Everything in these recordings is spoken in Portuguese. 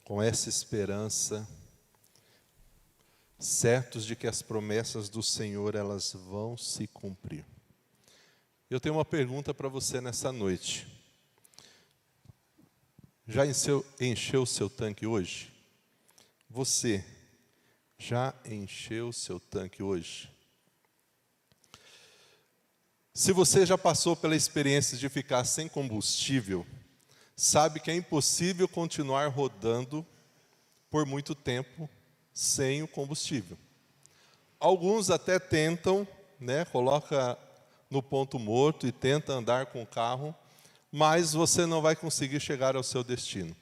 com essa esperança, certos de que as promessas do Senhor, elas vão se cumprir. Eu tenho uma pergunta para você nessa noite. Já encheu o seu tanque hoje? Você já encheu o seu tanque hoje? Se você já passou pela experiência de ficar sem combustível, sabe que é impossível continuar rodando por muito tempo sem o combustível. Alguns até tentam, coloca no ponto morto e tenta andar com o carro, mas você não vai conseguir chegar ao seu destino.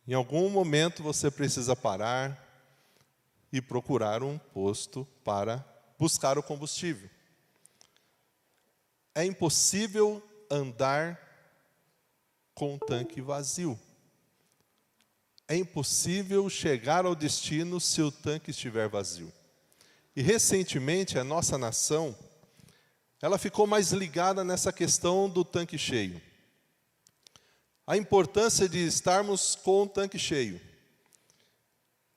Em algum momento você precisa parar e procurar um posto para buscar o combustível. É impossível andar com o tanque vazio. É impossível chegar ao destino se o tanque estiver vazio. E recentemente a nossa nação, ela ficou mais ligada nessa questão do tanque cheio. A importância de estarmos com o tanque cheio.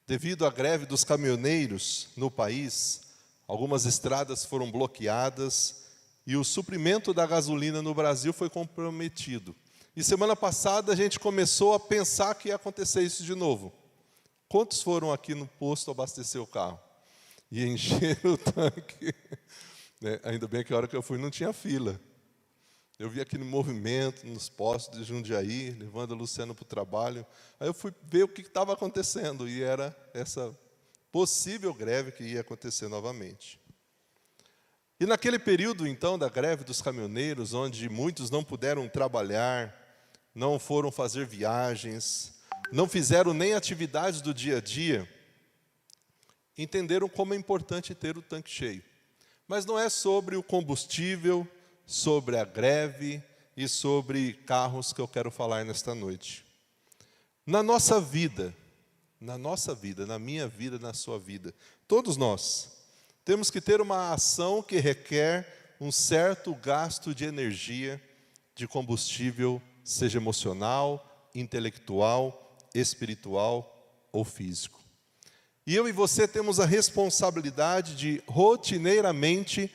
Devido à greve dos caminhoneiros no país, algumas estradas foram bloqueadas e o suprimento da gasolina no Brasil foi comprometido. E semana passada a gente começou a pensar que ia acontecer isso de novo. Quantos foram aqui no posto abastecer o carro? E encheram o tanque. Ainda bem que a hora que eu fui não tinha fila. Eu vi aquele movimento nos postos de Jundiaí, levando a Luciana para o trabalho. Aí eu fui ver o que estava acontecendo. E era essa possível greve que ia acontecer novamente. E naquele período, então, da greve dos caminhoneiros, onde muitos não puderam trabalhar, não foram fazer viagens, não fizeram nem atividades do dia a dia, entenderam como é importante ter o tanque cheio. Mas não é sobre o combustível, sobre a greve e sobre carros que eu quero falar nesta noite. Na nossa vida, na minha vida, na sua vida, todos nós temos que ter uma ação que requer um certo gasto de energia, de combustível, seja emocional, intelectual, espiritual ou físico. E eu e você temos a responsabilidade de rotineiramente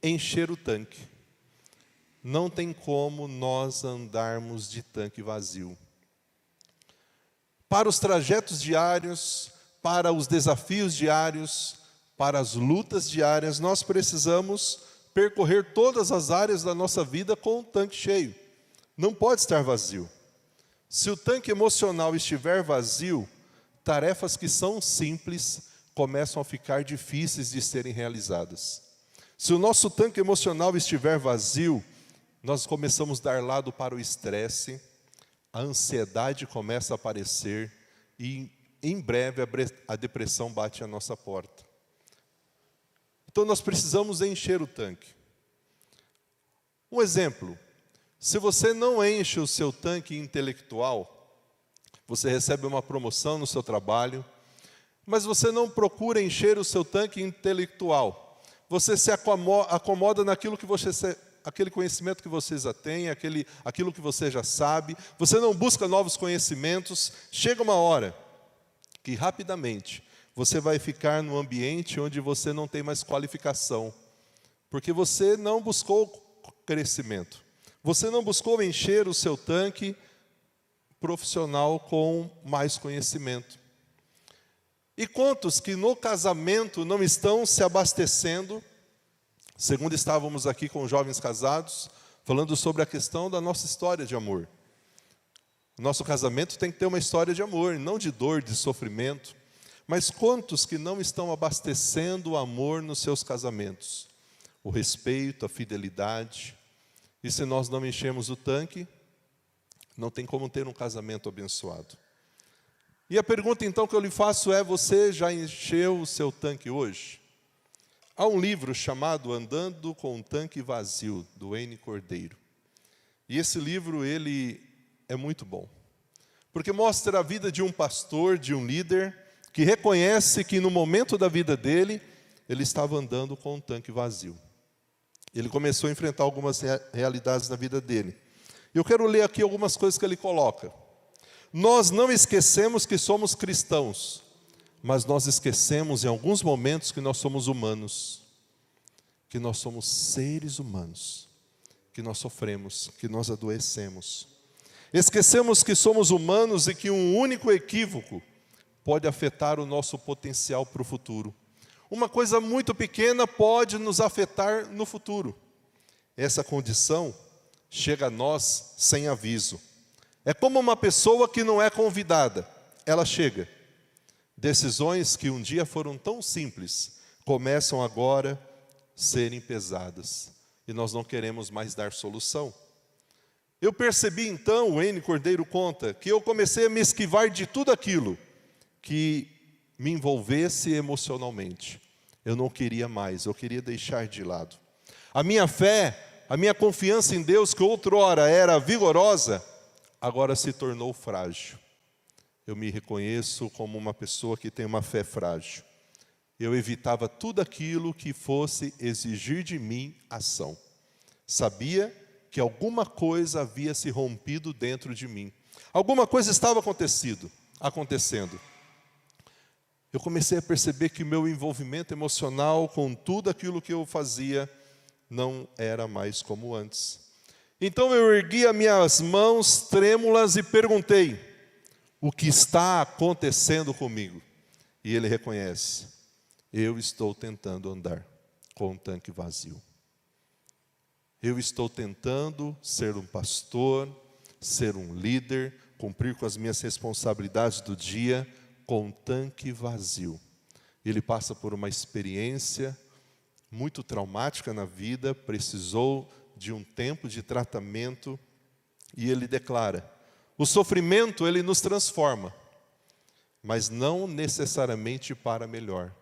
encher o tanque. Não tem como nós andarmos de tanque vazio. Para os trajetos diários, para os desafios diários, para as lutas diárias, nós precisamos percorrer todas as áreas da nossa vida com o tanque cheio. Não pode estar vazio. Se o tanque emocional estiver vazio, tarefas que são simples começam a ficar difíceis de serem realizadas. Se o nosso tanque emocional estiver vazio, nós começamos a dar lado para o estresse, a ansiedade começa a aparecer e em breve a depressão bate à nossa porta. Então nós precisamos encher o tanque. Um exemplo, se você não enche o seu tanque intelectual, você recebe uma promoção no seu trabalho, mas você não procura encher o seu tanque intelectual. Você se acomoda naquilo que aquele conhecimento que você já tem, aquilo que você já sabe. Você não busca novos conhecimentos. Chega uma hora que rapidamente você vai ficar num ambiente onde você não tem mais qualificação, porque você não buscou crescimento. Você não buscou encher o seu tanque profissional com mais conhecimento. E quantos que no casamento não estão se abastecendo? Segundo estávamos aqui com jovens casados, falando sobre a questão da nossa história de amor. O nosso casamento tem que ter uma história de amor, não de dor, de sofrimento. Mas quantos que não estão abastecendo o amor nos seus casamentos? O respeito, a fidelidade. E se nós não enchemos o tanque, não tem como ter um casamento abençoado. E a pergunta então que eu lhe faço é: você já encheu o seu tanque hoje? Há um livro chamado Andando com um Tanque Vazio, do Wayne Cordeiro. E esse livro, ele é muito bom. Porque mostra a vida de um pastor, de um líder, que reconhece que no momento da vida dele, ele estava andando com um tanque vazio. Ele começou a enfrentar algumas realidades na vida dele. Eu quero ler aqui algumas coisas que ele coloca. Nós não esquecemos que somos cristãos, mas nós esquecemos em alguns momentos que nós somos humanos, que nós somos seres humanos, que nós sofremos, que nós adoecemos. Esquecemos que somos humanos e que um único equívoco pode afetar o nosso potencial para o futuro. Uma coisa muito pequena pode nos afetar no futuro. Essa condição chega a nós sem aviso. É como uma pessoa que não é convidada, ela chega. Decisões que um dia foram tão simples, começam agora a serem pesadas. E nós não queremos mais dar solução. Eu percebi então, o N. Cordeiro conta, que eu comecei a me esquivar de tudo aquilo que me envolvesse emocionalmente. Eu não queria mais, eu queria deixar de lado. A minha fé, a minha confiança em Deus, que outrora era vigorosa, agora se tornou frágil. Eu me reconheço como uma pessoa que tem uma fé frágil. Eu evitava tudo aquilo que fosse exigir de mim ação. Sabia que alguma coisa havia se rompido dentro de mim. Alguma coisa estava acontecendo. Eu comecei a perceber que o meu envolvimento emocional com tudo aquilo que eu fazia não era mais como antes. Então eu ergui as minhas mãos trêmulas e perguntei: o que está acontecendo comigo? E ele reconhece: eu estou tentando andar com um tanque vazio. Eu estou tentando ser um pastor, ser um líder, cumprir com as minhas responsabilidades do dia com um tanque vazio. Ele passa por uma experiência muito traumática na vida, precisou de um tempo de tratamento, e ele declara: o sofrimento ele nos transforma, mas não necessariamente para melhor.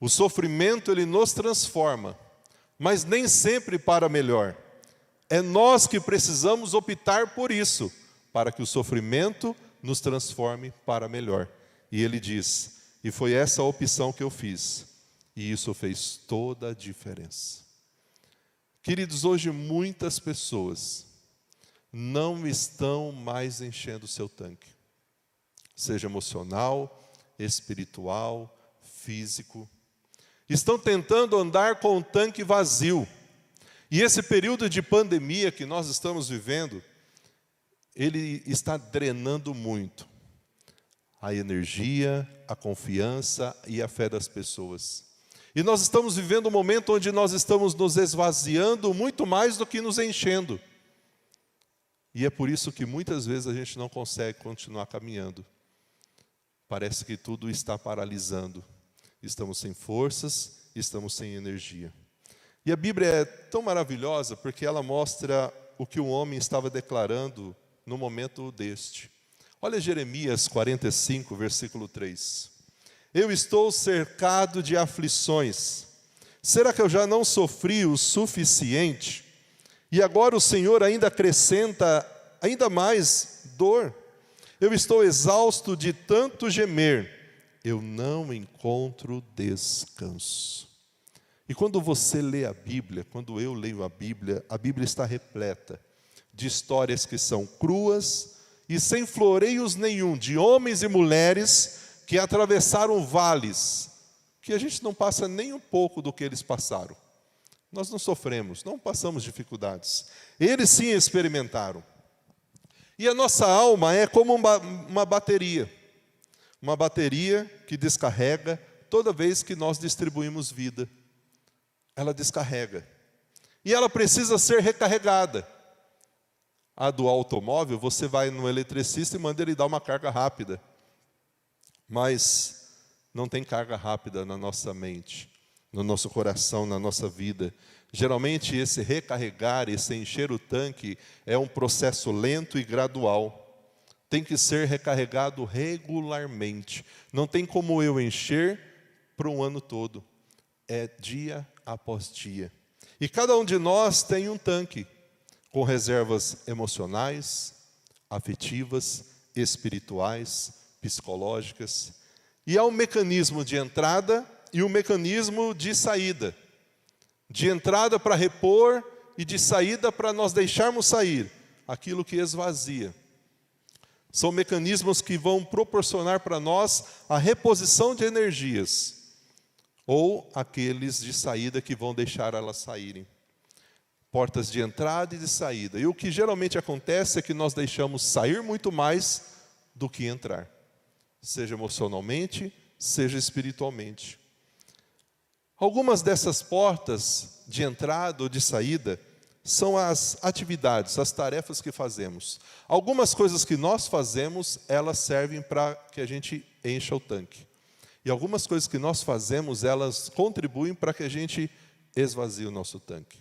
O sofrimento ele nos transforma, mas nem sempre para melhor. É nós que precisamos optar por isso, para que o sofrimento nos transforme para melhor. E ele diz: e foi essa a opção que eu fiz, e isso fez toda a diferença. Queridos, hoje muitas pessoas não estão mais enchendo o seu tanque, seja emocional, espiritual, físico. Estão tentando andar com o tanque vazio. E esse período de pandemia que nós estamos vivendo, ele está drenando muito a energia, a confiança e a fé das pessoas. E nós estamos vivendo um momento onde nós estamos nos esvaziando muito mais do que nos enchendo. E é por isso que muitas vezes a gente não consegue continuar caminhando. Parece que tudo está paralisando. Estamos sem forças, estamos sem energia. E a Bíblia é tão maravilhosa porque ela mostra o que o homem estava declarando no momento deste. Olha Jeremias 45, versículo 3. Eu estou cercado de aflições. Será que eu já não sofri o suficiente? E agora o Senhor ainda acrescenta ainda mais dor. Eu estou exausto de tanto gemer. Eu não encontro descanso. E quando você lê a Bíblia, quando eu leio a Bíblia está repleta de histórias que são cruas e sem floreios nenhum, de homens e mulheres que atravessaram vales, que a gente não passa nem um pouco do que eles passaram. Nós não sofremos, não passamos dificuldades. Eles sim experimentaram. E a nossa alma é como uma bateria. Uma bateria que descarrega toda vez que nós distribuímos vida. Ela descarrega. E ela precisa ser recarregada. A do automóvel, você vai no eletricista e manda ele dar uma carga rápida. Mas não tem carga rápida na nossa mente, no nosso coração, na nossa vida. Geralmente esse recarregar, esse encher o tanque é um processo lento e gradual. Tem que ser recarregado regularmente. Não tem como eu encher para um ano todo. É dia após dia. E cada um de nós tem um tanque com reservas emocionais, afetivas, espirituais, psicológicas. E há um mecanismo de entrada e um mecanismo de saída. De entrada para repor e de saída para nós deixarmos sair aquilo que esvazia. São mecanismos que vão proporcionar para nós a reposição de energias, ou aqueles de saída que vão deixar elas saírem. Portas de entrada e de saída. E o que geralmente acontece é que nós deixamos sair muito mais do que entrar, seja emocionalmente, seja espiritualmente. Algumas dessas portas de entrada ou de saída são as atividades, as tarefas que fazemos. Algumas coisas que nós fazemos, elas servem para que a gente encha o tanque. E algumas coisas que nós fazemos, elas contribuem para que a gente esvazie o nosso tanque.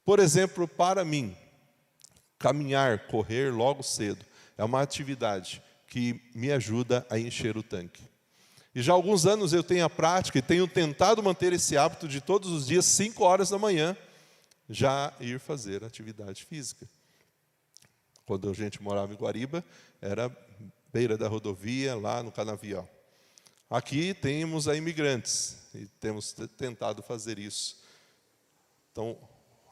Por exemplo, para mim, caminhar, correr logo cedo, é uma atividade que me ajuda a encher o tanque. E já há alguns anos eu tenho a prática e tenho tentado manter esse hábito de todos os dias, 5 horas da manhã, já ir fazer atividade física. Quando a gente morava em Guariba, era beira da rodovia, lá no Canavial. Aqui temos a Imigrantes, e temos tentado fazer isso. Então,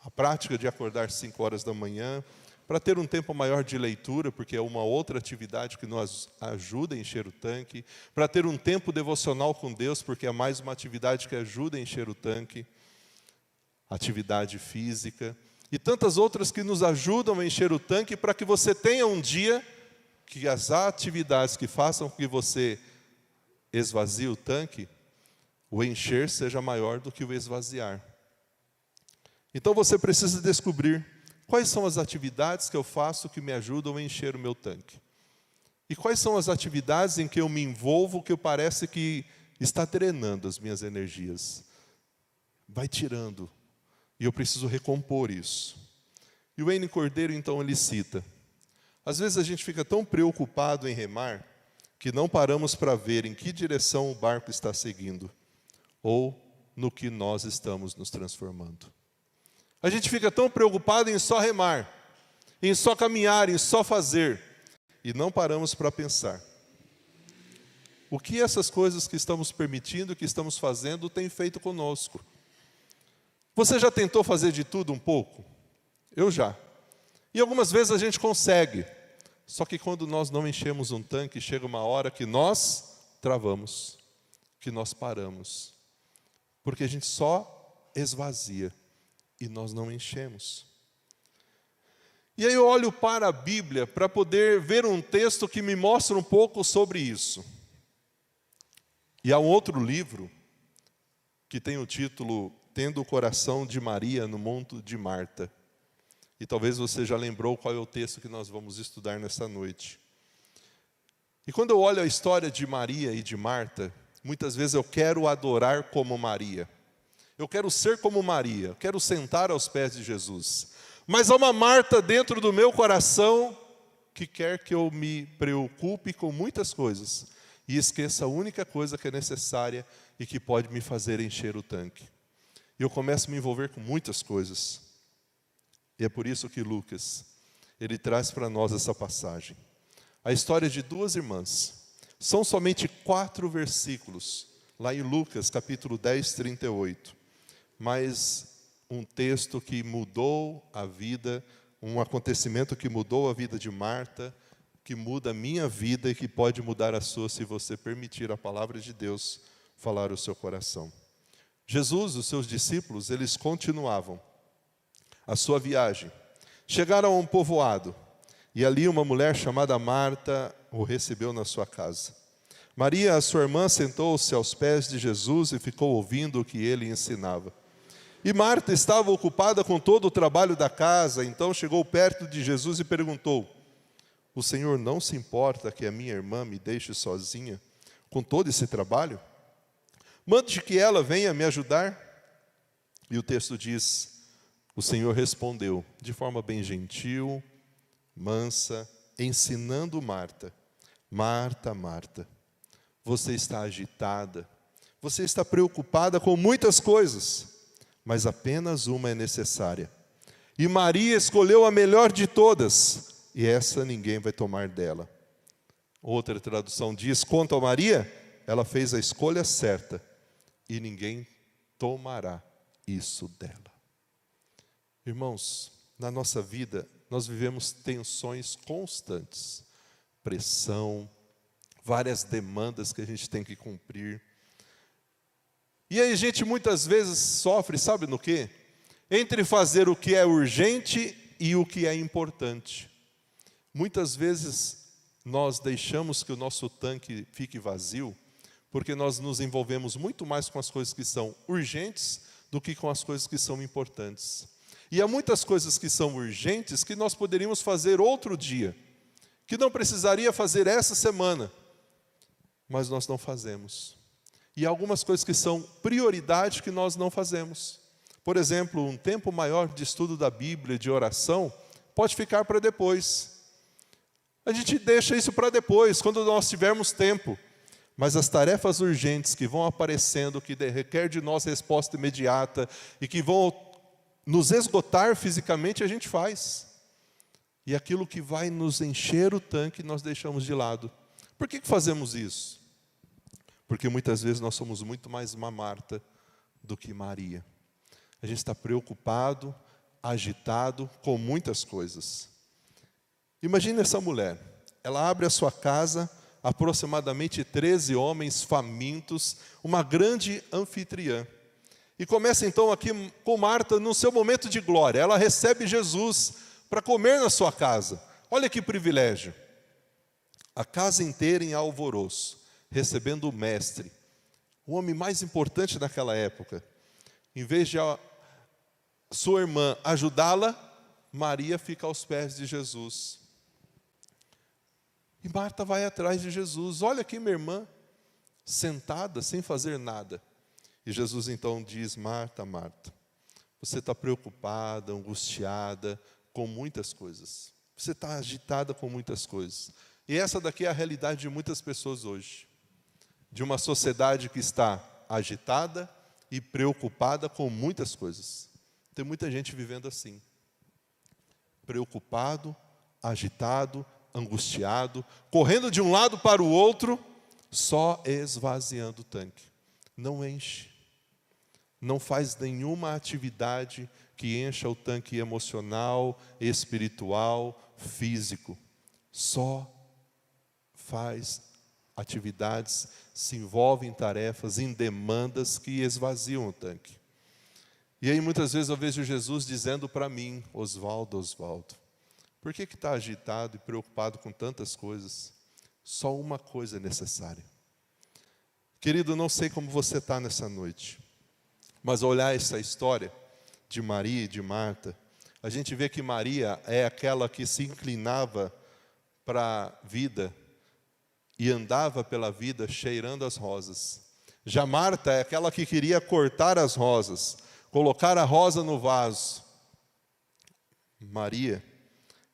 a prática de acordar 5 horas da manhã, para ter um tempo maior de leitura, porque é uma outra atividade que nos ajuda a encher o tanque, para ter um tempo devocional com Deus, porque é mais uma atividade que ajuda a encher o tanque, atividade física, e tantas outras que nos ajudam a encher o tanque, para que você tenha um dia que as atividades que façam com que você esvazie o tanque, o encher seja maior do que o esvaziar. Então você precisa descobrir quais são as atividades que eu faço que me ajudam a encher o meu tanque. E quais são as atividades em que eu me envolvo que parece que está drenando as minhas energias. Vai tirando. E eu preciso recompor isso. E o Wayne Cordeiro, então, ele cita: às vezes a gente fica tão preocupado em remar que não paramos para ver em que direção o barco está seguindo ou no que nós estamos nos transformando. A gente fica tão preocupado em só remar, em só caminhar, em só fazer, e não paramos para pensar. O que essas coisas que estamos permitindo, que estamos fazendo, têm feito conosco? Você já tentou fazer de tudo um pouco? Eu já. E algumas vezes a gente consegue. Só que quando nós não enchemos um tanque, chega uma hora que nós travamos, que nós paramos. Porque a gente só esvazia. E nós não enchemos. E aí eu olho para a Bíblia para poder ver um texto que me mostra um pouco sobre isso. E há um outro livro que tem o título Tendo o Coração de Maria no Monte de Marta. E talvez você já lembrou qual é o texto que nós vamos estudar nessa noite. E quando eu olho a história de Maria e de Marta, muitas vezes eu quero adorar como Maria. Eu quero ser como Maria, eu quero sentar aos pés de Jesus. Mas há uma Marta dentro do meu coração que quer que eu me preocupe com muitas coisas e esqueça a única coisa que é necessária e que pode me fazer encher o tanque. E eu começo a me envolver com muitas coisas. E é por isso que Lucas, ele traz para nós essa passagem. A história de 2 irmãs. São somente 4 versículos, lá em Lucas, capítulo 10, 38. Mas um texto que mudou a vida, um acontecimento que mudou a vida de Marta, que muda a minha vida e que pode mudar a sua, se você permitir a palavra de Deus falar o seu coração. Jesus, os seus discípulos, eles continuavam a sua viagem. Chegaram a um povoado, e ali uma mulher chamada Marta o recebeu na sua casa. Maria, a sua irmã, sentou-se aos pés de Jesus e ficou ouvindo o que ele ensinava. E Marta estava ocupada com todo o trabalho da casa, então chegou perto de Jesus e perguntou: o Senhor não se importa que a minha irmã me deixe sozinha com todo esse trabalho? Mande que ela venha me ajudar. E o texto diz: o Senhor respondeu de forma bem gentil, mansa, ensinando Marta: Marta, Marta, você está agitada, você está preocupada com muitas coisas, mas apenas uma é necessária. E Maria escolheu a melhor de todas, e essa ninguém vai tomar dela. Outra tradução diz: quanto a Maria, ela fez a escolha certa, e ninguém tomará isso dela. Irmãos, na nossa vida, nós vivemos tensões constantes. pressão, várias demandas que a gente tem que cumprir. E aí a gente muitas vezes sofre, sabe no quê? Entre fazer o que é urgente e o que é importante. Muitas vezes nós deixamos que o nosso tanque fique vazio, porque nós nos envolvemos muito mais com as coisas que são urgentes do que com as coisas que são importantes. E há muitas coisas que são urgentes que nós poderíamos fazer outro dia, que não precisaria fazer essa semana, mas nós não fazemos. E há algumas coisas que são prioridade que nós não fazemos. Por exemplo, um tempo maior de estudo da Bíblia, de oração, pode ficar para depois. A gente deixa isso para depois, quando nós tivermos tempo. Mas as tarefas urgentes que vão aparecendo, que requer de nós resposta imediata e que vão nos esgotar fisicamente, a gente faz. E aquilo que vai nos encher o tanque, nós deixamos de lado. Por que fazemos isso? Porque muitas vezes nós somos muito mais uma Marta do que Maria. A gente está preocupado, agitado com muitas coisas. Imagine essa mulher. Ela abre a sua casa, aproximadamente 13 homens famintos, uma grande anfitriã. E começa então aqui com Marta no seu momento de glória. Ela recebe Jesus para comer na sua casa. Olha que privilégio. A casa inteira em alvoroço, recebendo o mestre, o homem mais importante naquela época. Em vez de sua irmã ajudá-la, Maria fica aos pés de Jesus. E Marta vai atrás de Jesus. Olha aqui minha irmã, sentada, sem fazer nada. E Jesus então diz: Marta, Marta, você está preocupada, angustiada com muitas coisas. Você está agitada com muitas coisas. E essa daqui é a realidade de muitas pessoas hoje. De uma sociedade que está agitada e preocupada com muitas coisas. Tem muita gente vivendo assim. Preocupado, agitado, angustiado, correndo de um lado para o outro, só esvaziando o tanque. Não enche. Não faz nenhuma atividade que encha o tanque emocional, espiritual, físico. Só faz atividades, se envolve em tarefas, em demandas que esvaziam o tanque. E aí muitas vezes eu vejo Jesus dizendo para mim: Oswaldo, por que está agitado e preocupado com tantas coisas? Só uma coisa é necessária. Querido, não sei como você está nessa noite, mas ao olhar essa história de Maria e de Marta, a gente vê que Maria é aquela que se inclinava para a vida e andava pela vida cheirando as rosas. Já Marta é aquela que queria cortar as rosas, colocar a rosa no vaso. Maria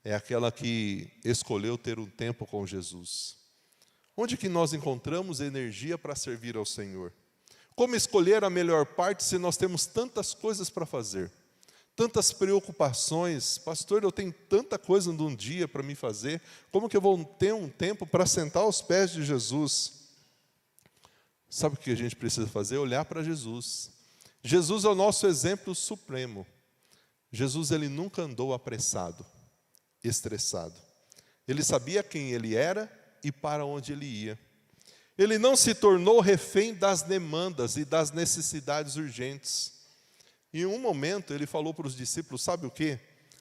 é aquela que escolheu ter um tempo com Jesus. Onde que nós encontramos energia para servir ao Senhor? Como escolher a melhor parte se nós temos tantas coisas para fazer? Tantas preocupações. Pastor, eu tenho tanta coisa num dia para me fazer. Como que eu vou ter um tempo para sentar aos pés de Jesus? Sabe o que a gente precisa fazer? Olhar para Jesus. Jesus é o nosso exemplo supremo. Jesus, ele nunca andou apressado, estressado. Ele sabia quem ele era e para onde ele ia. Ele não se tornou refém das demandas e das necessidades urgentes. Em um momento ele falou para os discípulos: sabe o quê?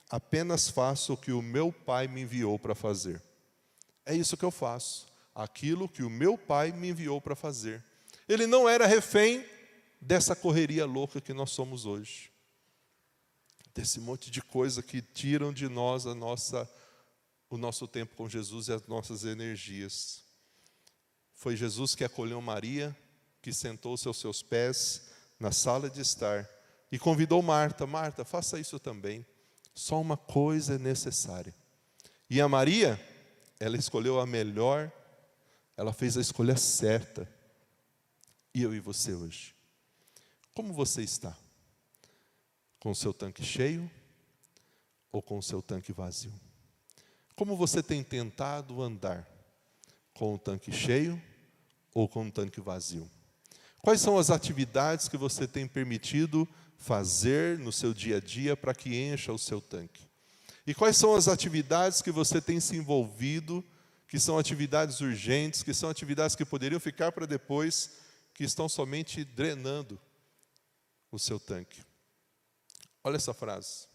Apenas faço o que o meu Pai me enviou para fazer. É isso que eu faço, aquilo que o meu Pai me enviou para fazer. Ele não era refém dessa correria louca que nós somos hoje. Desse monte de coisa que tiram de nós o nosso tempo com Jesus e as nossas energias. Foi Jesus que acolheu Maria, que sentou-se aos seus pés na sala de estar e convidou Marta: Marta, faça isso também. Só uma coisa é necessária. E a Maria, ela escolheu a melhor, ela fez a escolha certa. E eu e você hoje? Como você está? Com o seu tanque cheio ou com o seu tanque vazio? Como você tem tentado andar? Com o tanque cheio ou com o tanque vazio? Quais são as atividades que você tem permitido fazer no seu dia a dia para que encha o seu tanque? E quais são as atividades que você tem se envolvido que são atividades urgentes, que são atividades que poderiam ficar para depois, que estão somente drenando o seu tanque. Olha essa frase.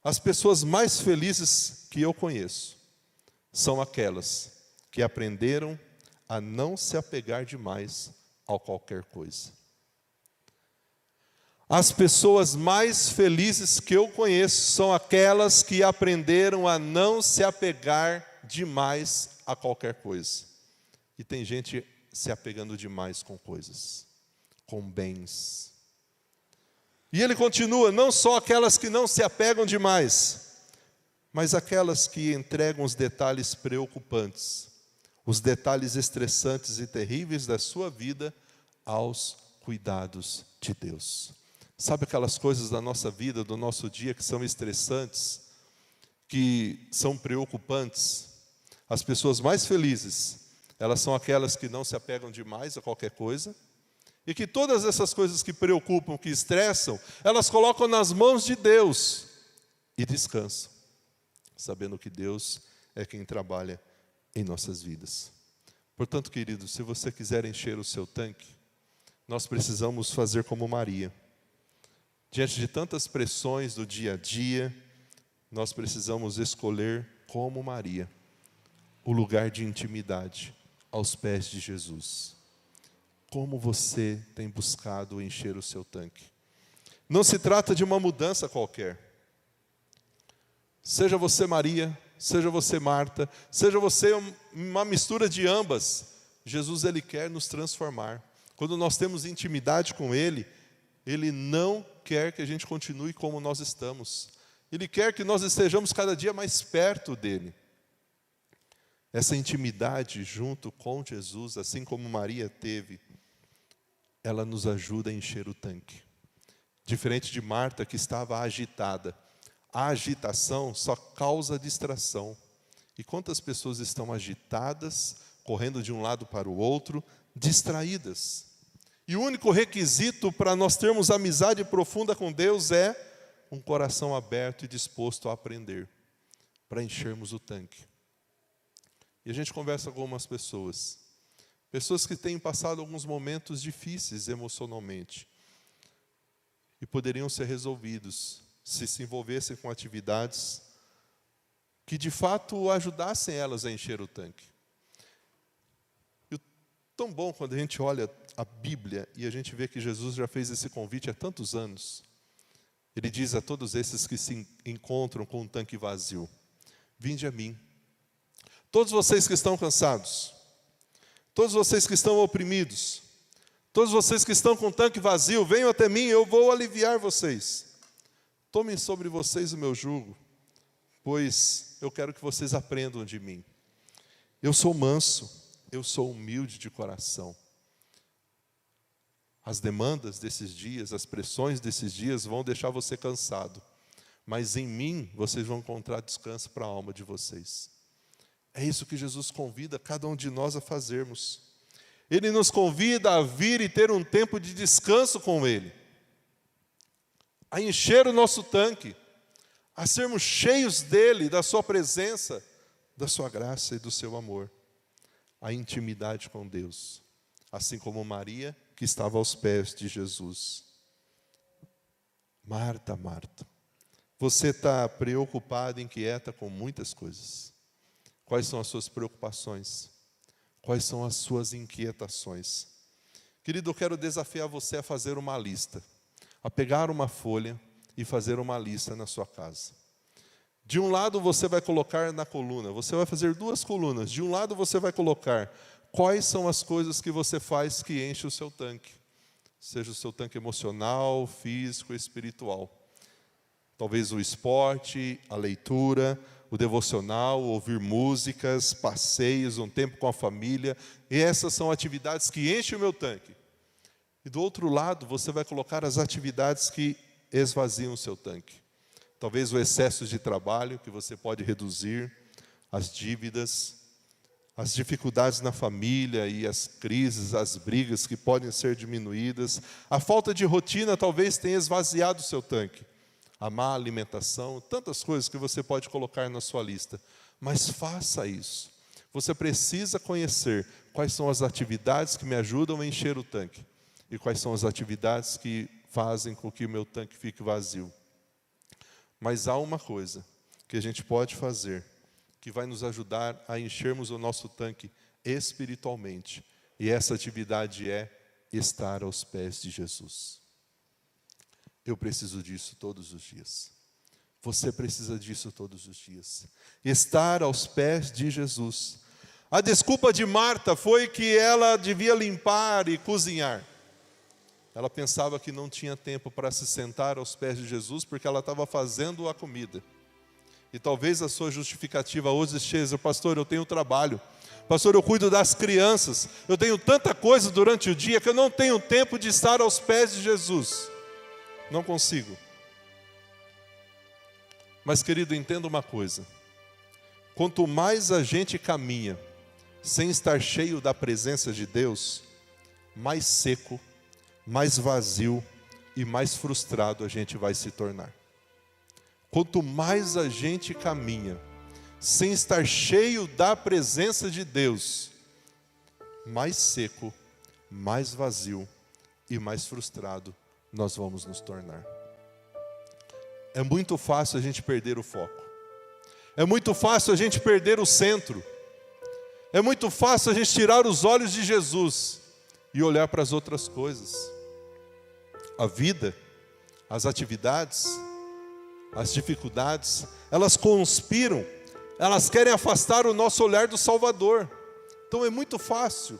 As pessoas mais felizes que eu conheço são aquelas que aprenderam a não se apegar demais a qualquer coisa. As pessoas mais felizes que eu conheço são aquelas que aprenderam a não se apegar demais a qualquer coisa. E tem gente se apegando demais com coisas, com bens. E ele continua, não só aquelas que não se apegam demais, mas aquelas que entregam os detalhes preocupantes, os detalhes estressantes e terríveis da sua vida aos cuidados de Deus. Sabe aquelas coisas da nossa vida, do nosso dia, que são estressantes, que são preocupantes? As pessoas mais felizes, elas são aquelas que não se apegam demais a qualquer coisa, e que todas essas coisas que preocupam, que estressam, elas colocam nas mãos de Deus e descansam, sabendo que Deus é quem trabalha em nossas vidas. Portanto, queridos, se você quiser encher o seu tanque, nós precisamos fazer como Maria. Diante de tantas pressões do dia a dia, nós precisamos escolher, como Maria, o lugar de intimidade aos pés de Jesus. Como você tem buscado encher o seu tanque? Não se trata de uma mudança qualquer. Seja você Maria, seja você Marta, seja você uma mistura de ambas, Jesus, Ele quer nos transformar. Quando nós temos intimidade com Ele, Ele não quer que a gente continue como nós estamos. Ele quer que nós estejamos cada dia mais perto dEle. Essa intimidade junto com Jesus, assim como Maria teve, ela nos ajuda a encher o tanque. Diferente de Marta, que estava agitada. A agitação só causa distração. E quantas pessoas estão agitadas, correndo de um lado para o outro, distraídas? E o único requisito para nós termos amizade profunda com Deus é um coração aberto e disposto a aprender, para enchermos o tanque. E a gente conversa com algumas pessoas que têm passado alguns momentos difíceis emocionalmente, e poderiam ser resolvidos se envolvessem com atividades que de fato ajudassem elas a encher o tanque. E tão bom quando a gente olha a Bíblia e a gente vê que Jesus já fez esse convite há tantos anos. Ele diz a todos esses que se encontram com um tanque vazio: vinde a mim, todos vocês que estão cansados, todos vocês que estão oprimidos, todos vocês que estão com o tanque vazio, venham até mim, eu vou aliviar vocês. Tomem sobre vocês o meu jugo, pois eu quero que vocês aprendam de mim. Eu sou manso, eu sou humilde de coração. As demandas desses dias, as pressões desses dias vão deixar você cansado, mas em mim vocês vão encontrar descanso para a alma de vocês. É isso que Jesus convida cada um de nós a fazermos. Ele nos convida a vir e ter um tempo de descanso com Ele, a encher o nosso tanque, a sermos cheios dEle, da Sua presença, da Sua graça e do Seu amor. A intimidade com Deus, assim como Maria, que estava aos pés de Jesus. Marta, Marta, você está preocupada, inquieta com muitas coisas. Quais são as suas preocupações? Quais são as suas inquietações? Querido, eu quero desafiar você a fazer uma lista, a pegar uma folha e fazer uma lista na sua casa. De um lado você vai colocar na coluna, você vai fazer 2 colunas. De um lado você vai colocar quais são as coisas que você faz que enche o seu tanque. Seja o seu tanque emocional, físico, espiritual. Talvez o esporte, a leitura, o devocional, ouvir músicas, passeios, um tempo com a família. E essas são atividades que enchem o meu tanque. E do outro lado você vai colocar as atividades que esvaziam o seu tanque. Talvez o excesso de trabalho que você pode reduzir, as dívidas, as dificuldades na família e as crises, as brigas que podem ser diminuídas. A falta de rotina talvez tenha esvaziado o seu tanque. A má alimentação, tantas coisas que você pode colocar na sua lista. Mas faça isso. Você precisa conhecer quais são as atividades que me ajudam a encher o tanque e quais são as atividades que fazem com que o meu tanque fique vazio. Mas há uma coisa que a gente pode fazer que vai nos ajudar a enchermos o nosso tanque espiritualmente. E essa atividade é estar aos pés de Jesus. Eu preciso disso todos os dias. Você precisa disso todos os dias. Estar aos pés de Jesus. A desculpa de Marta foi que ela devia limpar e cozinhar. Ela pensava que não tinha tempo para se sentar aos pés de Jesus porque ela estava fazendo a comida. E talvez a sua justificativa hoje seja: pastor, eu tenho trabalho. Pastor, eu cuido das crianças. Eu tenho tanta coisa durante o dia que eu não tenho tempo de estar aos pés de Jesus. Não consigo. Mas, querido, entenda uma coisa. Quanto mais a gente caminha sem estar cheio da presença de Deus, mais seco, mais vazio e mais frustrado a gente vai se tornar. Quanto mais a gente caminha sem estar cheio da presença de Deus, mais seco, mais vazio e mais frustrado nós vamos nos tornar. É muito fácil a gente perder o foco. É muito fácil a gente perder o centro. É muito fácil a gente tirar os olhos de Jesus e olhar para as outras coisas. A vida, as atividades, as dificuldades, elas conspiram, elas querem afastar o nosso olhar do Salvador. Então é muito fácil.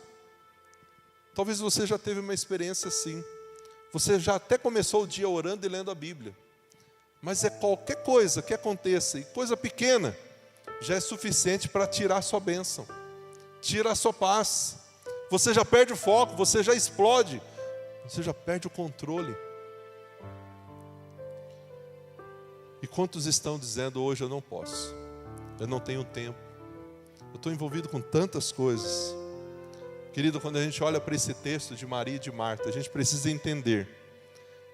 Talvez você já teve uma experiência assim. Você já até começou o dia orando e lendo a Bíblia. Mas é qualquer coisa que aconteça, e coisa pequena, já é suficiente para tirar a sua bênção, tirar a sua paz. Você já perde o foco, você já explode, você já perde o controle. E quantos estão dizendo: hoje eu não posso, eu não tenho tempo, eu estou envolvido com tantas coisas. Querido, quando a gente olha para esse texto de Maria e de Marta, a gente precisa entender: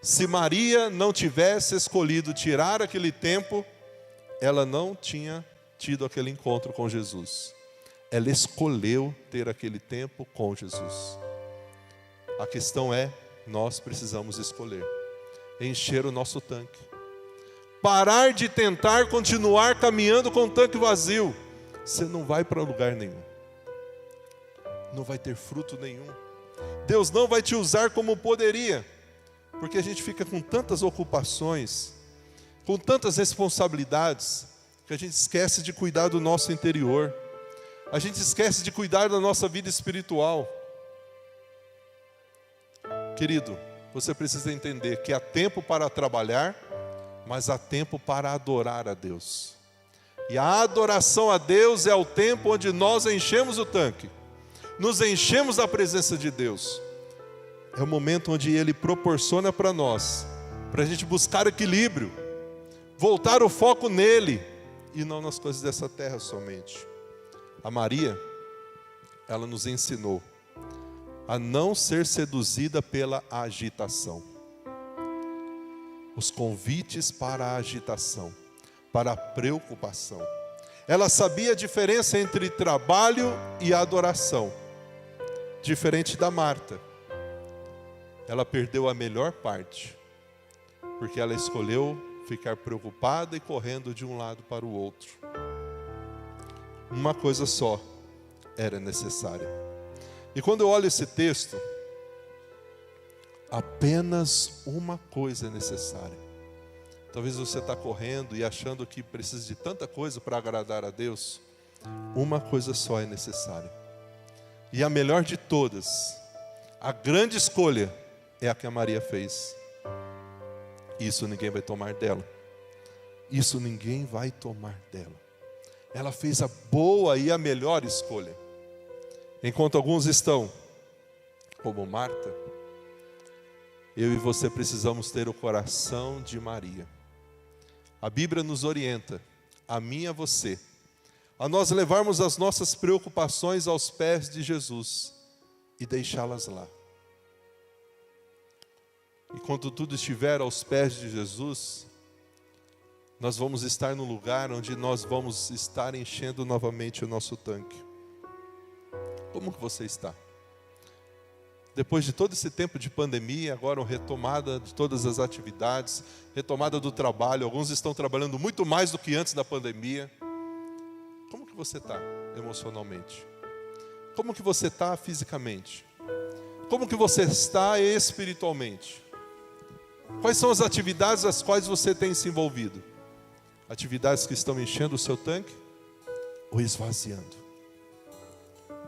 se Maria não tivesse escolhido tirar aquele tempo, ela não tinha tido aquele encontro com Jesus. Ela escolheu ter aquele tempo com Jesus. A questão é, nós precisamos escolher encher o nosso tanque. Parar de tentar continuar caminhando com o tanque vazio. Você não vai para lugar nenhum. Não vai ter fruto nenhum. Deus não vai te usar como poderia. Porque a gente fica com tantas ocupações, com tantas responsabilidades, que a gente esquece de cuidar do nosso interior. A gente esquece de cuidar da nossa vida espiritual. Querido, você precisa entender que há tempo para trabalhar, mas há tempo para adorar a Deus. E a adoração a Deus é o tempo onde nós enchemos o tanque, nos enchemos da presença de Deus. É o momento onde Ele proporciona para nós, para a gente buscar equilíbrio, voltar o foco nele, e não nas coisas dessa terra somente. A Maria, ela nos ensinou a não ser seduzida pela agitação. Os convites para a agitação, para a preocupação. Ela sabia a diferença entre trabalho e adoração. Diferente da Marta. Ela perdeu a melhor parte, porque ela escolheu ficar preocupada e correndo de um lado para o outro. Uma coisa só era necessária. E quando eu olho esse texto, apenas uma coisa é necessária. Talvez você está correndo e achando que precisa de tanta coisa para agradar a Deus. Uma coisa só é necessária. E a melhor de todas, a grande escolha, é a que a Maria fez. Isso ninguém vai tomar dela. Isso ninguém vai tomar dela. Ela fez a boa e a melhor escolha. Enquanto alguns estão, como Marta, eu e você precisamos ter o coração de Maria. A Bíblia nos orienta, a mim e a você, a nós levarmos as nossas preocupações aos pés de Jesus e deixá-las lá. E quando tudo estiver aos pés de Jesus, nós vamos estar no lugar onde nós vamos estar enchendo novamente o nosso tanque. Como que você está? Depois de todo esse tempo de pandemia, agora uma retomada de todas as atividades, retomada do trabalho, alguns estão trabalhando muito mais do que antes da pandemia. Como que você está emocionalmente? Como que você está fisicamente? Como que você está espiritualmente? Quais são as atividades às quais você tem se envolvido? Atividades que estão enchendo o seu tanque ou esvaziando?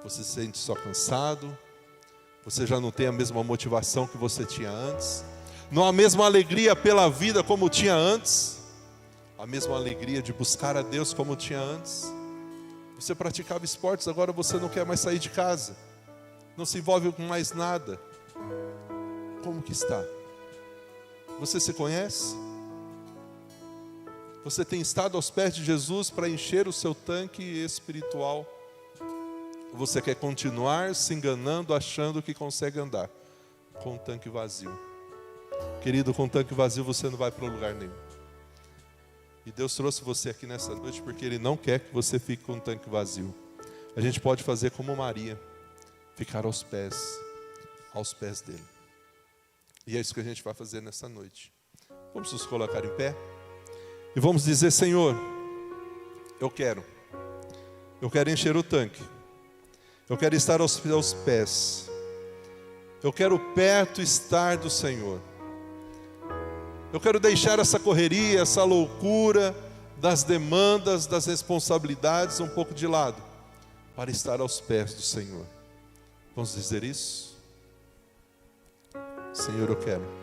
Você se sente só cansado? Você já não tem a mesma motivação que você tinha antes? Não há a mesma alegria pela vida como tinha antes? A mesma alegria de buscar a Deus como tinha antes? Você praticava esportes, agora você não quer mais sair de casa. Não se envolve com mais nada. Como que está? Você se conhece? Você tem estado aos pés de Jesus para encher o seu tanque espiritual? Ou você quer continuar se enganando, achando que consegue andar com um tanque vazio? Querido, com um tanque vazio você não vai para lugar nenhum. E Deus trouxe você aqui nessa noite porque Ele não quer que você fique com um tanque vazio. A gente pode fazer como Maria, ficar aos pés dele. E é isso que a gente vai fazer nessa noite. Vamos nos colocar em pé e vamos dizer: Senhor, eu quero encher o tanque, eu quero estar aos teus pés, eu quero perto estar do Senhor, eu quero deixar essa correria, essa loucura das demandas, das responsabilidades um pouco de lado, para estar aos pés do Senhor. Vamos dizer isso? Senhor, eu quero.